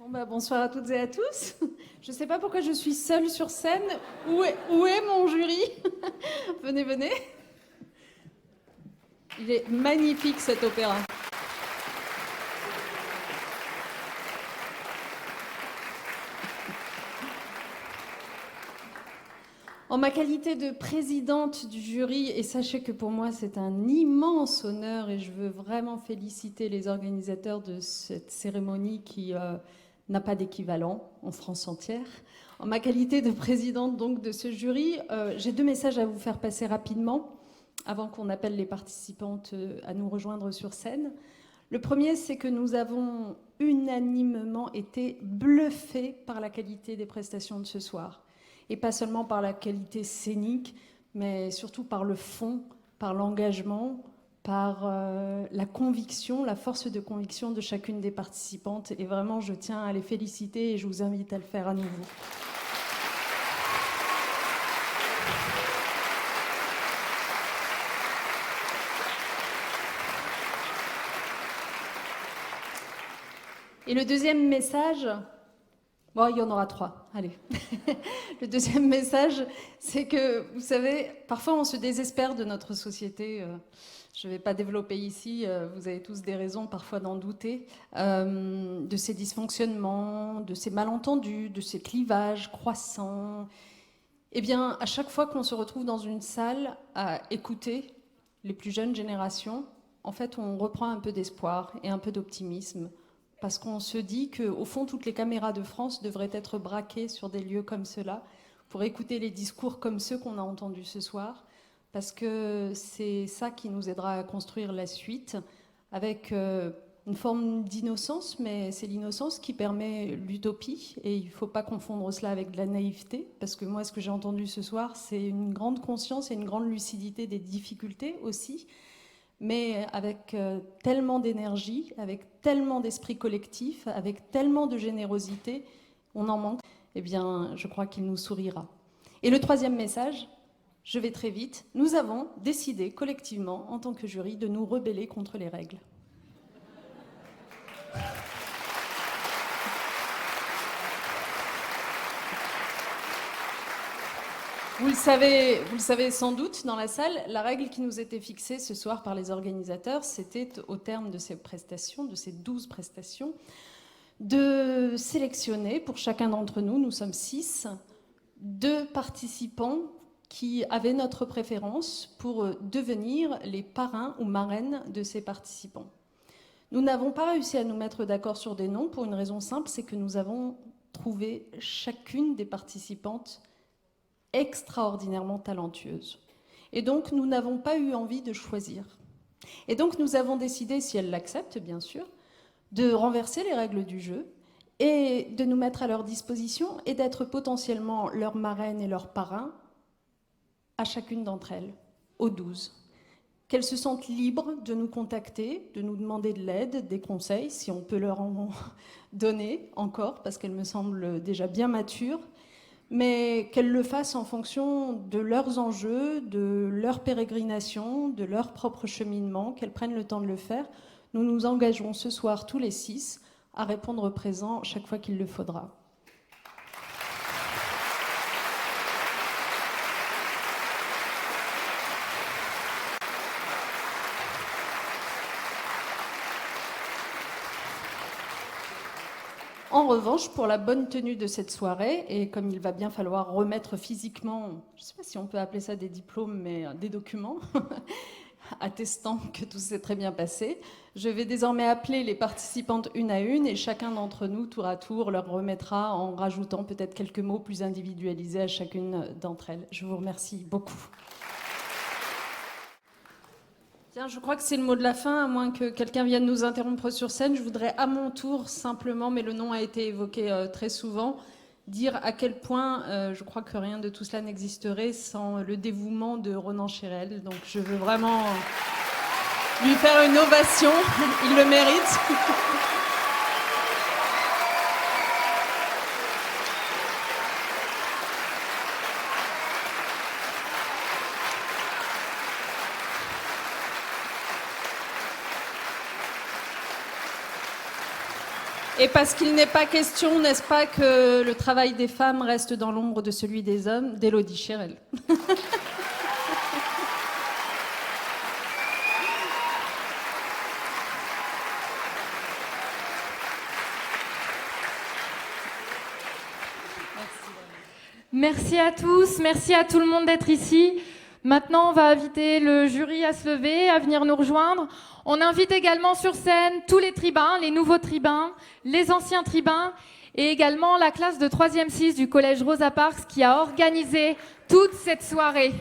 Bonsoir à toutes et à tous. Je ne sais pas pourquoi je suis seule sur scène. Où est mon jury? Venez, venez. Il est magnifique cet opéra. En ma qualité de présidente du jury, et sachez que pour moi c'est un immense honneur et je veux vraiment féliciter les organisateurs de cette cérémonie qui n'a pas d'équivalent en France entière. En ma qualité de présidente donc de ce jury, j'ai deux messages à vous faire passer rapidement avant qu'on appelle les participantes à nous rejoindre sur scène. Le premier, c'est que nous avons unanimement été bluffés par la qualité des prestations de ce soir. Et pas seulement par la qualité scénique, mais surtout par le fond, par l'engagement, par la conviction, la force de conviction de chacune des participantes. Et vraiment, je tiens à les féliciter et je vous invite à le faire à nouveau. Et le deuxième message... Bon, il y en aura 3, allez. Le deuxième message, c'est que, vous savez, parfois on se désespère de notre société. Je ne vais pas développer ici, vous avez tous des raisons parfois d'en douter, de ces dysfonctionnements, de ces malentendus, de ces clivages croissants. Eh bien, à chaque fois qu'on se retrouve dans une salle à écouter les plus jeunes générations, en fait, on reprend un peu d'espoir et un peu d'optimisme. Parce qu'on se dit qu'au fond, toutes les caméras de France devraient être braquées sur des lieux comme cela pour écouter les discours comme ceux qu'on a entendus ce soir, parce que c'est ça qui nous aidera à construire la suite, avec une forme d'innocence, mais c'est l'innocence qui permet l'utopie, et il ne faut pas confondre cela avec de la naïveté, parce que moi, ce que j'ai entendu ce soir, c'est une grande conscience et une grande lucidité des difficultés aussi, mais avec tellement d'énergie, avec tellement d'esprit collectif, avec tellement de générosité, on en manque, eh bien, je crois qu'il nous sourira. Et le troisième message, je vais très vite, nous avons décidé collectivement, en tant que jury, de nous rebeller contre les règles. Vous le savez sans doute dans la salle, la règle qui nous était fixée ce soir par les organisateurs, c'était au terme de ces prestations, de ces 12 prestations, de sélectionner pour chacun d'entre nous, nous sommes 6, 2 participants qui avaient notre préférence pour devenir les parrains ou marraines de ces participants. Nous n'avons pas réussi à nous mettre d'accord sur des noms pour une raison simple, c'est que nous avons trouvé chacune des participantes extraordinairement talentueuse. Et donc, nous n'avons pas eu envie de choisir. Et donc, nous avons décidé, si elles l'acceptent, bien sûr, de renverser les règles du jeu et de nous mettre à leur disposition et d'être potentiellement leur marraine et leur parrain à chacune d'entre elles, aux 12. Qu'elles se sentent libres de nous contacter, de nous demander de l'aide, des conseils, si on peut leur en donner encore, parce qu'elles me semblent déjà bien matures, mais qu'elles le fassent en fonction de leurs enjeux, de leur pérégrination, de leur propre cheminement, qu'elles prennent le temps de le faire. Nous nous engagerons ce soir tous les 6 à répondre présent chaque fois qu'il le faudra. En revanche, pour la bonne tenue de cette soirée, et comme il va bien falloir remettre physiquement, je ne sais pas si on peut appeler ça des diplômes, mais des documents, attestant que tout s'est très bien passé, je vais désormais appeler les participantes une à une, et chacun d'entre nous, tour à tour, leur remettra en rajoutant peut-être quelques mots plus individualisés à chacune d'entre elles. Je vous remercie beaucoup. Tiens, je crois que c'est le mot de la fin, à moins que quelqu'un vienne nous interrompre sur scène. Je voudrais à mon tour simplement, mais le nom a été évoqué très souvent, dire à quel point je crois que rien de tout cela n'existerait sans le dévouement de Ronan Chérel. Donc je veux vraiment lui faire une ovation, il le mérite. Et parce qu'il n'est pas question, n'est-ce pas, que le travail des femmes reste dans l'ombre de celui des hommes, d'Élodie Chérel. Merci à tous, merci à tout le monde d'être ici. Maintenant, on va inviter le jury à se lever, à venir nous rejoindre. On invite également sur scène tous les tribuns, les nouveaux tribuns, les anciens tribuns et également la classe de 3e 6 du collège Rosa Parks qui a organisé toute cette soirée.